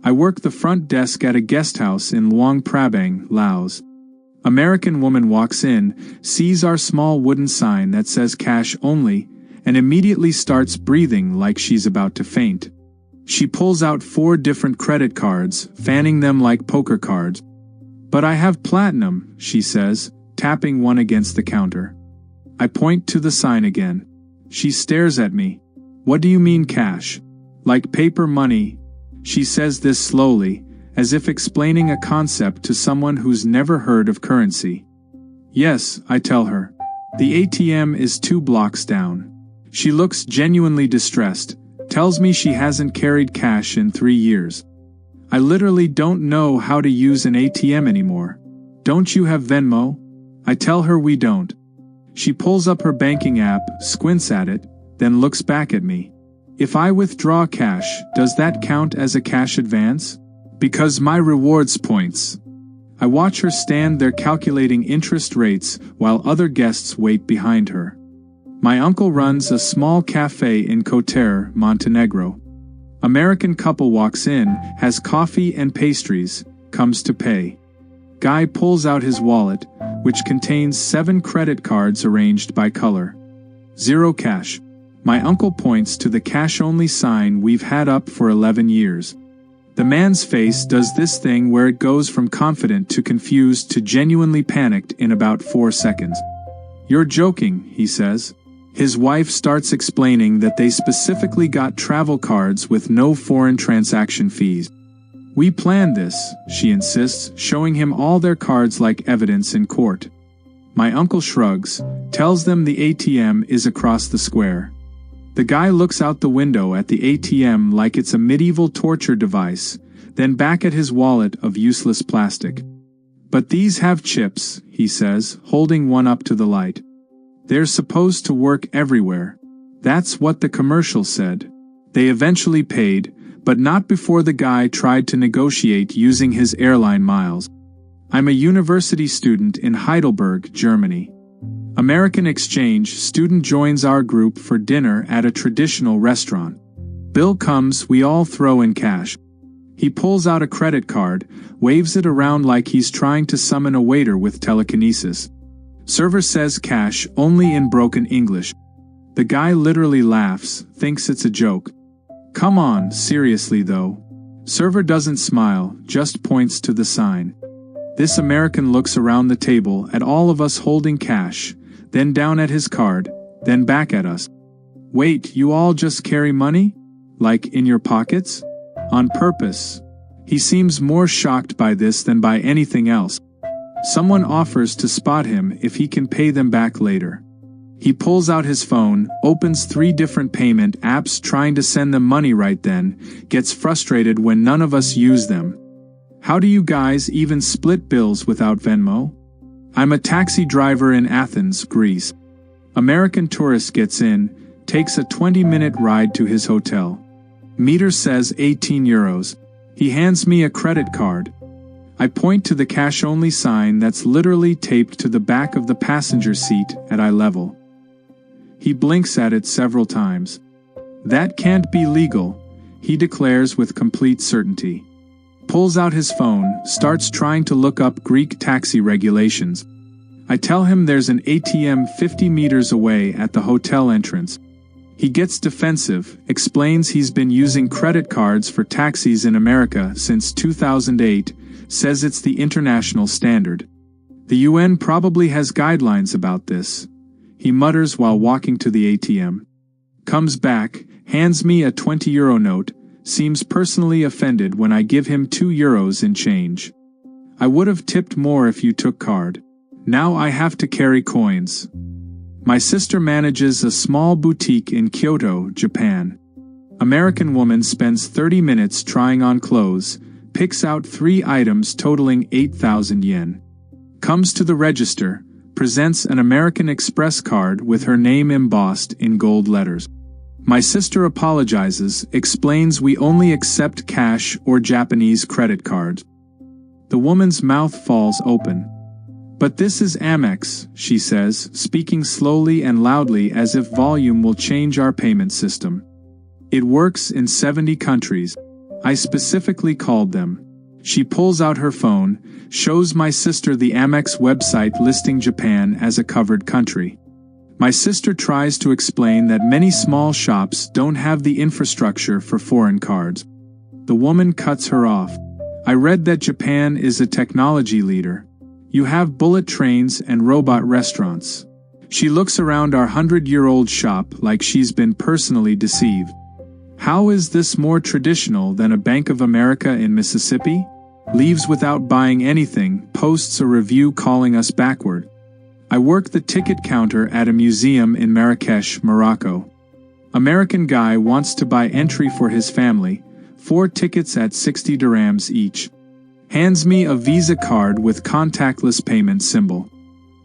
I work the front desk at a guest house in Luang Prabang, Laos. American woman walks in, sees our small wooden sign that says cash only, and immediately starts breathing like she's about to faint. She pulls out 4 different credit cards, fanning them like poker cards. "But I have platinum," she says, tapping one against the counter. I point to the sign again. She stares at me. "What do you mean cash? Like paper money?" She says this slowly, as if explaining a concept to someone who's never heard of currency. "Yes," I tell her. "The ATM is 2 blocks down." She looks genuinely distressed, tells me she hasn't carried cash in 3 years. "I literally don't know how to use an ATM anymore. Don't you have Venmo?" I tell her we don't. She pulls up her banking app, squints at it, then looks back at me. "If I withdraw cash, does that count as a cash advance? Because my rewards points." I watch her stand there calculating interest rates while other guests wait behind her. My uncle runs a small cafe in Collateral, Montenegro. American couple walks in, has coffee and pastries, comes to pay. Guy pulls out his wallet, which contains 7 credit cards arranged by color. "0 cash." My uncle points to the cash-only sign we've had up for 11 years. The man's face does this thing where it goes from confident to confused to genuinely panicked in about 4 seconds. "You're joking," he says. His wife starts explaining that they specifically got travel cards with no foreign transaction fees. "We planned this," she insists, showing him all their cards like evidence in court. My uncle shrugs, tells them the ATM is across the square. The guy looks out the window at the ATM like it's a medieval torture device, then back at his wallet of useless plastic. "But these have chips," he says, holding one up to the light. "They're supposed to work everywhere. That's what the commercial said." They eventually paid, but not before the guy tried to negotiate using his airline miles. I'm a university student in Heidelberg, Germany. American exchange student joins our group for dinner at a traditional restaurant. Bill comes, we all throw in cash. He pulls out a credit card, waves it around like he's trying to summon a waiter with telekinesis. Server says cash only in broken English. The guy literally laughs, thinks it's a joke. "Come on, seriously though." Server doesn't smile, just points to the sign. This American looks around the table at all of us holding cash, then down at his card, then back at us. "Wait, you all just carry money? Like in your pockets?" "On purpose." He seems more shocked by this than by anything else. Someone offers to spot him if he can pay them back later. He pulls out his phone, opens 3 different payment apps trying to send them money right then, gets frustrated when none of us use them. "How do you guys even split bills without Venmo?" "I'm a taxi driver in Athens, Greece." American tourist gets in, takes a 20-minute ride to his hotel. Meter says 18 euros. He hands me a credit card. I point to the cash-only sign that's literally taped to the back of the passenger seat at eye level. He blinks at it several times. "That can't be legal," he declares with complete certainty. Pulls out his phone, starts trying to look up Greek taxi regulations. I tell him there's an ATM 50 meters away at the hotel entrance. He gets defensive, explains he's been using credit cards for taxis in America since 2008, says it's the international standard. The UN probably has guidelines about this. He mutters while walking to the ATM. Comes back, hands me a 20-euro note, seems personally offended when I give him 2 euros in change. "I would have tipped more if you took card. Now I have to carry coins." My sister manages a small boutique in Kyoto, Japan. American woman spends 30 minutes trying on clothes, picks out 3 items totaling 8,000 yen. Comes to the register, presents an American Express card with her name embossed in gold letters. My sister apologizes, explains we only accept cash or Japanese credit cards. The woman's mouth falls open. "But this is Amex," she says, speaking slowly and loudly as if volume will change our payment system. "It works in 70 countries. I specifically called them. She pulls out her phone, shows my sister the Amex website listing Japan as a covered country. My sister tries to explain that many small shops don't have the infrastructure for foreign cards. The woman cuts her off. I read that Japan is a technology leader. You have bullet trains and robot restaurants. She looks around our 100-year-old shop like she's been personally deceived. How is this more traditional than a Bank of America in Mississippi? Leaves without buying anything, posts a review calling us backward. I work the ticket counter at a museum in Marrakesh, Morocco. American guy wants to buy entry for his family, 4 tickets at 60 dirhams each. Hands me a Visa card with contactless payment symbol.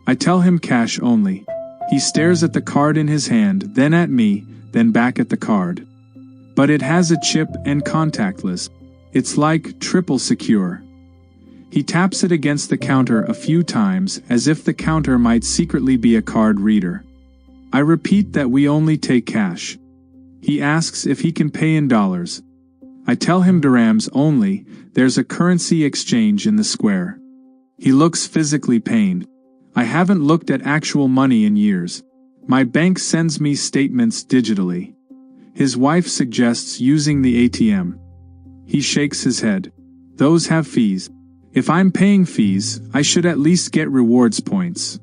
I tell him cash only. He stares at the card in his hand, then at me, then back at the card. But it has a chip and contactless. It's like triple secure. He taps it against the counter a few times as if the counter might secretly be a card reader. I repeat that we only take cash. He asks if he can pay in dollars. I tell him dirhams only, there's a currency exchange in the square. He looks physically pained. I haven't looked at actual money in years. My bank sends me statements digitally. His wife suggests using the ATM. He shakes his head. Those have fees. If I'm paying fees, I should at least get rewards points.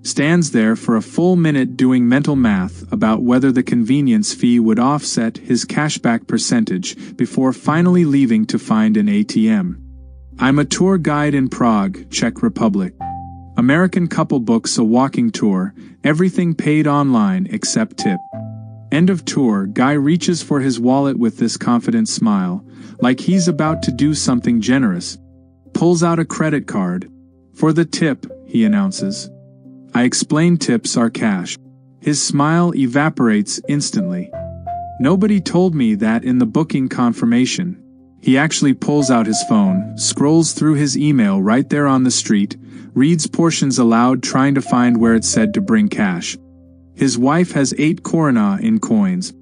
Stands there for a full minute doing mental math about whether the convenience fee would offset his cashback percentage before finally leaving to find an ATM. I'm a tour guide in Prague, Czech Republic. American couple books a walking tour, everything paid online except tip. End of tour, guy reaches for his wallet with this confident smile, like he's about to do something generous. Pulls out a credit card. For the tip, he announces. I explain tips are cash. His smile evaporates instantly. Nobody told me that in the booking confirmation. He actually pulls out his phone, scrolls through his email right there on the street, reads portions aloud trying to find where it said to bring cash. His wife has 8 koruna in coins.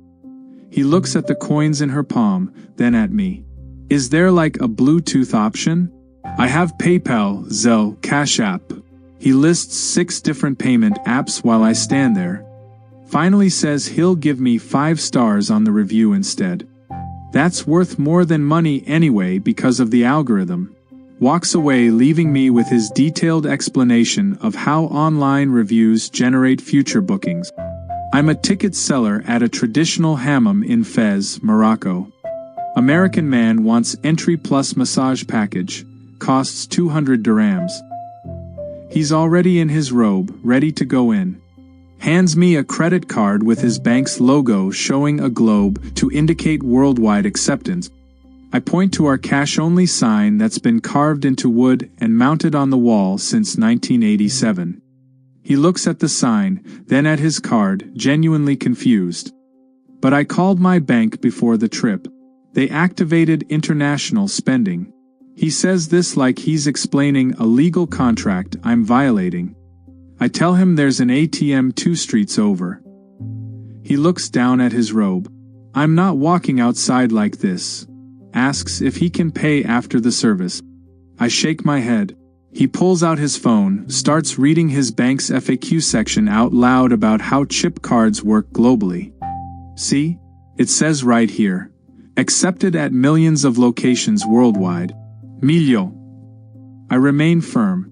He looks at the coins in her palm, then at me. Is there like a Bluetooth option? I have PayPal, Zelle, Cash App. He lists 6 different payment apps while I stand there. Finally says he'll give me 5 stars on the review instead. That's worth more than money anyway because of the algorithm. Walks away leaving me with his detailed explanation of how online reviews generate future bookings. I'm a ticket seller at a traditional hammam in Fez, Morocco. American man wants entry plus massage package. Costs 200 dirhams. He's already in his robe, ready to go in. Hands me a credit card with his bank's logo showing a globe to indicate worldwide acceptance. I point to our cash-only sign that's been carved into wood and mounted on the wall since 1987. He looks at the sign, then at his card, genuinely confused. But I called my bank before the trip. They activated international spending. He says this like he's explaining a legal contract I'm violating. I tell him there's an ATM 2 streets over. He looks down at his robe. I'm not walking outside like this. Asks if he can pay after the service. I shake my head. He pulls out his phone, starts reading his bank's FAQ section out loud about how chip cards work globally. See? It says right here. Accepted at millions of locations worldwide. Milio. I remain firm.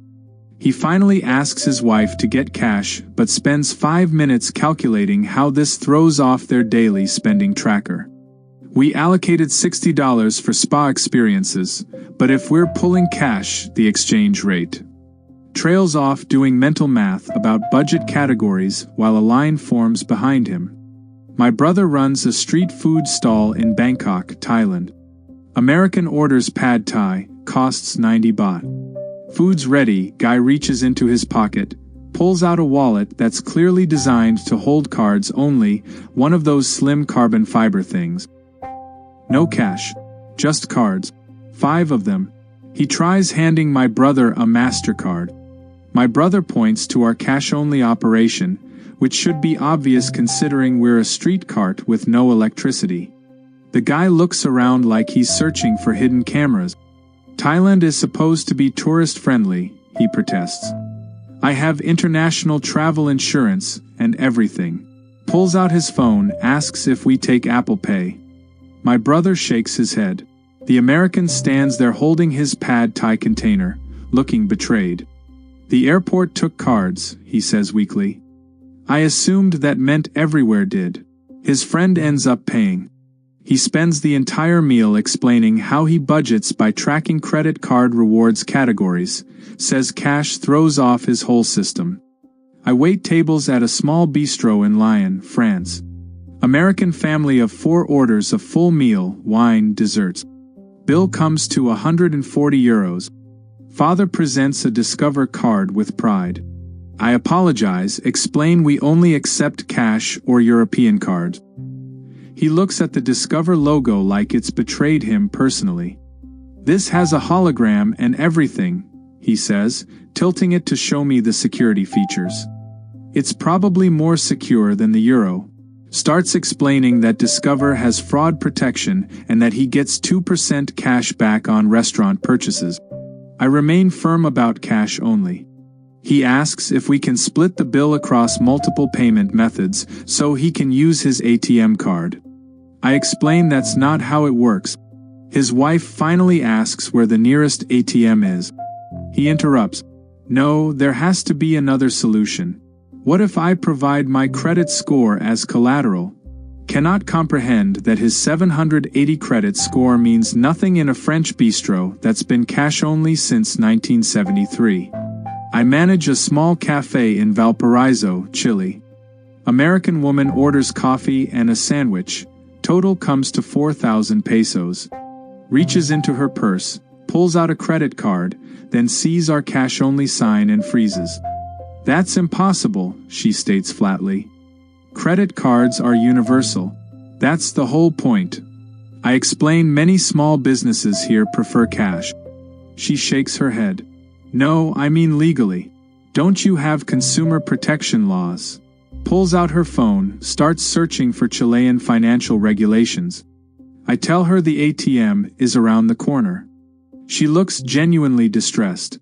He finally asks his wife to get cash, but spends 5 minutes calculating how this throws off their daily spending tracker. We allocated $60 for spa experiences, but if we're pulling cash, the exchange rate. Trails off doing mental math about budget categories while a line forms behind him. My brother runs a street food stall in Bangkok, Thailand. American orders pad thai, costs 90 baht. Food's ready, guy reaches into his pocket, pulls out a wallet that's clearly designed to hold cards only, one of those slim carbon fiber things. No cash. Just cards. 5 of them. He tries handing my brother a MasterCard. My brother points to our cash-only operation, which should be obvious considering we're a street cart with no electricity. The guy looks around like he's searching for hidden cameras. Thailand is supposed to be tourist-friendly, he protests. I have international travel insurance and everything. Pulls out his phone, asks if we take Apple Pay. My brother shakes his head. The American stands there holding his pad Thai container, looking betrayed. The airport took cards, he says weakly. I assumed that meant everywhere did. His friend ends up paying. He spends the entire meal explaining how he budgets by tracking credit card rewards categories, says cash throws off his whole system. I wait tables at a small bistro in Lyon, France. American family of 4 orders a full meal, wine, desserts. Bill comes to €140. Father presents a Discover card with pride. I apologize, explain we only accept cash or European cards. He looks at the Discover logo like it's betrayed him personally. This has a hologram and everything, he says, tilting it to show me the security features. It's probably more secure than the euro. Starts explaining that Discover has fraud protection and that he gets 2% cash back on restaurant purchases. I remain firm about cash only. He asks if we can split the bill across multiple payment methods so he can use his ATM card. I explain that's not how it works. His wife finally asks where the nearest ATM is. He interrupts. No, there has to be another solution. What if I provide my credit score as collateral? Cannot comprehend that his 780 credit score means nothing in a French bistro that's been cash only since 1973. I manage a small cafe in Valparaiso, Chile. American woman orders coffee and a sandwich. Total comes to 4,000 pesos. Reaches into her purse, pulls out a credit card, then sees our cash-only sign and freezes. That's impossible, she states flatly. Credit cards are universal. That's the whole point. I explain many small businesses here prefer cash. She shakes her head. No, I mean legally. Don't you have consumer protection laws? Pulls out her phone, starts searching for Chilean financial regulations. I tell her the ATM is around the corner. She looks genuinely distressed.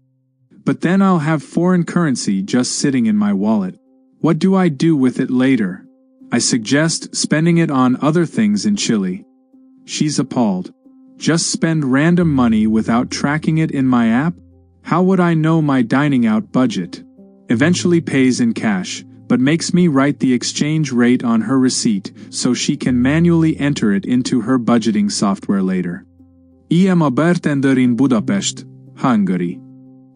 But then I'll have foreign currency just sitting in my wallet. What do I do with it later? I suggest spending it on other things in Chile. She's appalled. Just spend random money without tracking it in my app? How would I know my dining out budget? Eventually pays in cash, but makes me write the exchange rate on her receipt so she can manually enter it into her budgeting software later. I am bartender in Budapest, Hungary.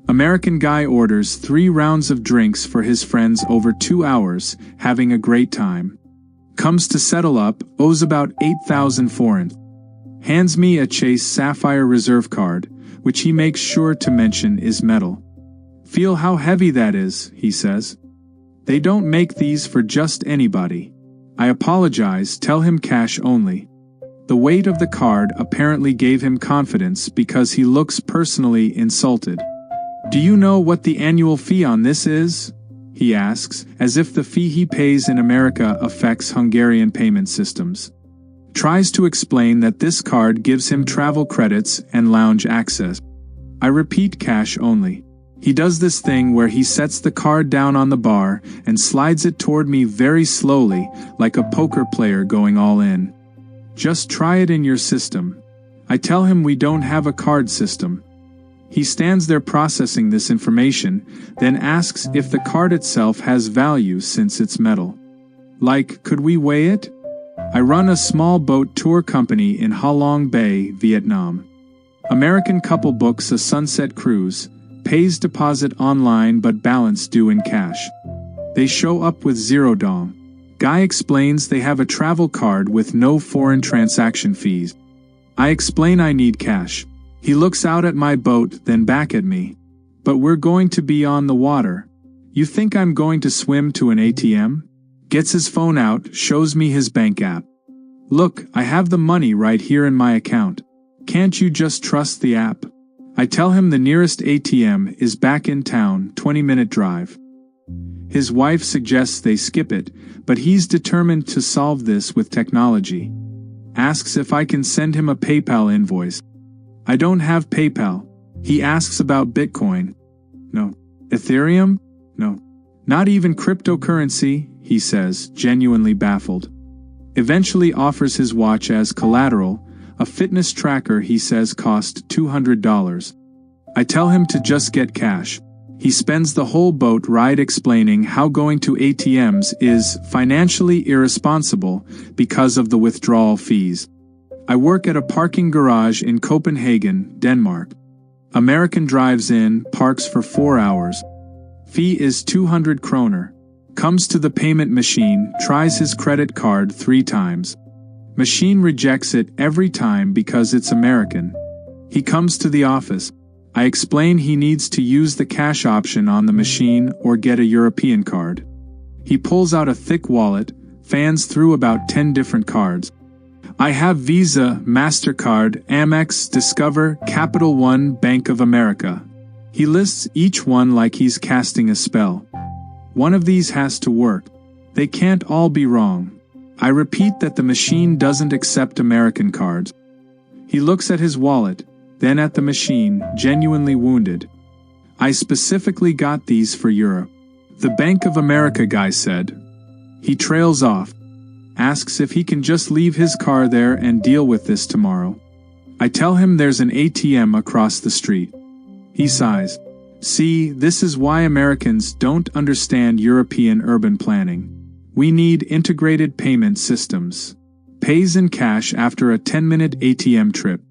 American guy orders 3 rounds of drinks for his friends over 2 hours, having a great time. Comes to settle up, owes about 8,000 forints. Hands me a Chase Sapphire Reserve card, which he makes sure to mention is metal. Feel how heavy that is, he says. They don't make these for just anybody. I apologize, tell him cash only. The weight of the card apparently gave him confidence because he looks personally insulted. Do you know what the annual fee on this is? He asks, as if the fee he pays in America affects Hungarian payment systems. Tries to explain that this card gives him travel credits and lounge access. I repeat cash only. He does this thing where he sets the card down on the bar and slides it toward me very slowly, like a poker player going all in. Just try it in your system. I tell him we don't have a card system. He stands there processing this information, then asks if the card itself has value since it's metal. Like, could we weigh it? I run a small boat tour company in Ha Long Bay, Vietnam. American couple books a sunset cruise, pays deposit online but balance due in cash. They show up with 0 dong. Guy explains they have a travel card with no foreign transaction fees. I explain I need cash. He looks out at my boat, then back at me. But we're going to be on the water. You think I'm going to swim to an ATM? Gets his phone out, shows me his bank app. Look, I have the money right here in my account. Can't you just trust the app? I tell him the nearest ATM is back in town, 20-minute drive. His wife suggests they skip it, but he's determined to solve this with technology. asks if I can send him a PayPal invoice. I don't have PayPal. He asks about Bitcoin. No. Ethereum? No. Not even cryptocurrency, he says, genuinely baffled. Eventually offers his watch as collateral, a fitness tracker he says cost $200. I tell him to just get cash. He spends the whole boat ride explaining how going to ATMs is financially irresponsible because of the withdrawal fees. I work at a parking garage in Copenhagen, Denmark. American drives in, parks for 4 hours. Fee is 200 kroner. Comes to the payment machine, tries his credit card 3 times. Machine rejects it every time because it's American. He comes to the office. I explain he needs to use the cash option on the machine or get a European card. He pulls out a thick wallet, fans through about 10 different cards. I have Visa, MasterCard, Amex, Discover, Capital One, Bank of America. He lists each one like he's casting a spell. One of these has to work. They can't all be wrong. I repeat that the machine doesn't accept American cards. He looks at his wallet, then at the machine, genuinely wounded. I specifically got these for Europe. The Bank of America guy said. He trails off. Asks if he can just leave his car there and deal with this tomorrow. I tell him there's an ATM across the street. He sighs. See, this is why Americans don't understand European urban planning. We need integrated payment systems. Pays in cash after a 10-minute ATM trip.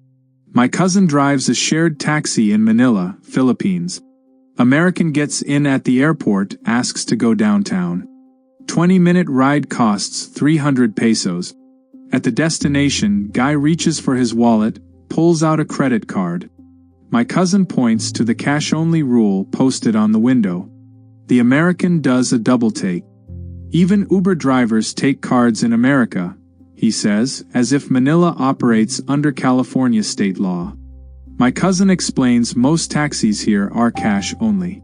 My cousin drives a shared taxi in Manila, Philippines. American gets in at the airport, asks to go downtown. 20-minute ride costs 300 pesos. At the destination, guy reaches for his wallet, pulls out a credit card. My cousin points to the cash-only rule posted on the window. The American does a double take. Even Uber drivers take cards in America, he says, as if Manila operates under California state law. My cousin explains most taxis here are cash only.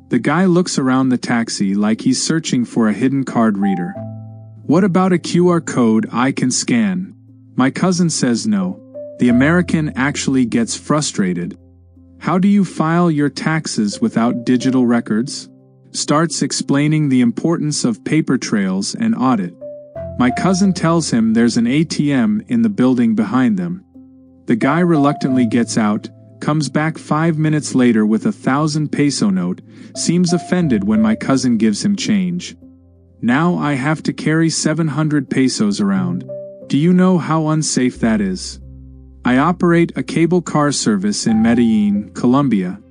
The guy looks around the taxi like he's searching for a hidden card reader. What about a QR code I can scan? My cousin says no. The American actually gets frustrated. How do you file your taxes without digital records? Starts explaining the importance of paper trails and audit. My cousin tells him there's an ATM in the building behind them. The guy reluctantly gets out, comes back 5 minutes later with 1,000 peso note, seems offended when my cousin gives him change. Now I have to carry 700 pesos around. Do you know how unsafe that is? I operate a cable car service in Medellin, Colombia.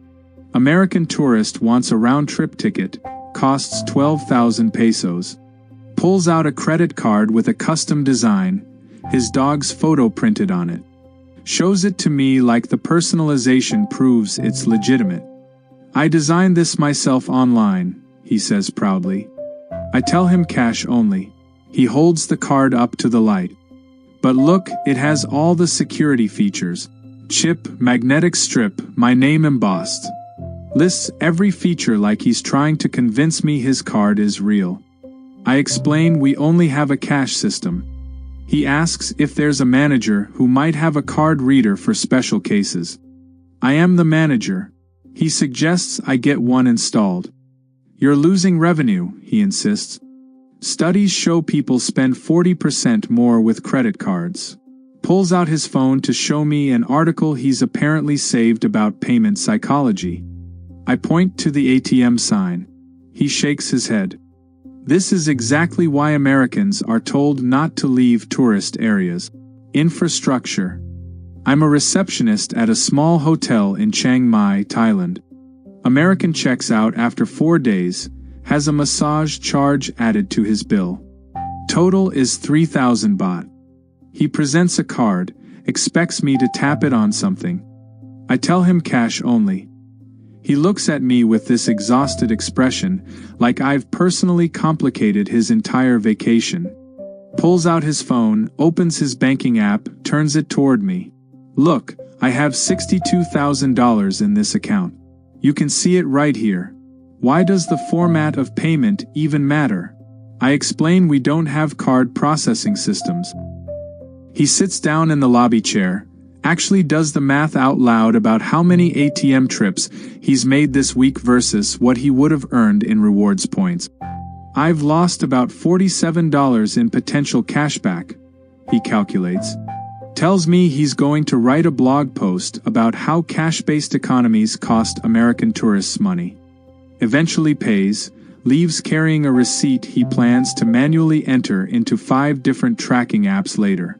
American tourist wants a round-trip ticket, costs 12,000 pesos. Pulls out a credit card with a custom design, his dog's photo printed on it. Shows it to me like the personalization proves it's legitimate. I designed this myself online, he says proudly. I tell him cash only. He holds the card up to the light. But look, it has all the security features. Chip, magnetic strip, my name embossed. Lists every feature like he's trying to convince me his card is real. I explain we only have a cash system. He asks if there's a manager who might have a card reader for special cases. I am the manager. He suggests I get one installed. You're losing revenue, he insists. Studies show people spend 40% more with credit cards. Pulls out his phone to show me an article he's apparently saved about payment psychology. I point to the ATM sign. He shakes his head. This is exactly why Americans are told not to leave tourist areas. Infrastructure. I'm a receptionist at a small hotel in Chiang Mai, Thailand. American checks out after 4 days, has a massage charge added to his bill. Total is 3,000 baht. He presents a card, expects me to tap it on something. I tell him cash only. He looks at me with this exhausted expression, like I've personally complicated his entire vacation. Pulls out his phone, opens his banking app, turns it toward me. Look, I have $62,000 in this account. You can see it right here. Why does the format of payment even matter? I explain we don't have card processing systems. He sits down in the lobby chair, actually does the math out loud about how many ATM trips he's made this week versus what he would have earned in rewards points. I've lost about $47 in potential cashback, he calculates. Tells me he's going to write a blog post about how cash-based economies cost American tourists money. Eventually pays, leaves carrying a receipt he plans to manually enter into 5 different tracking apps later.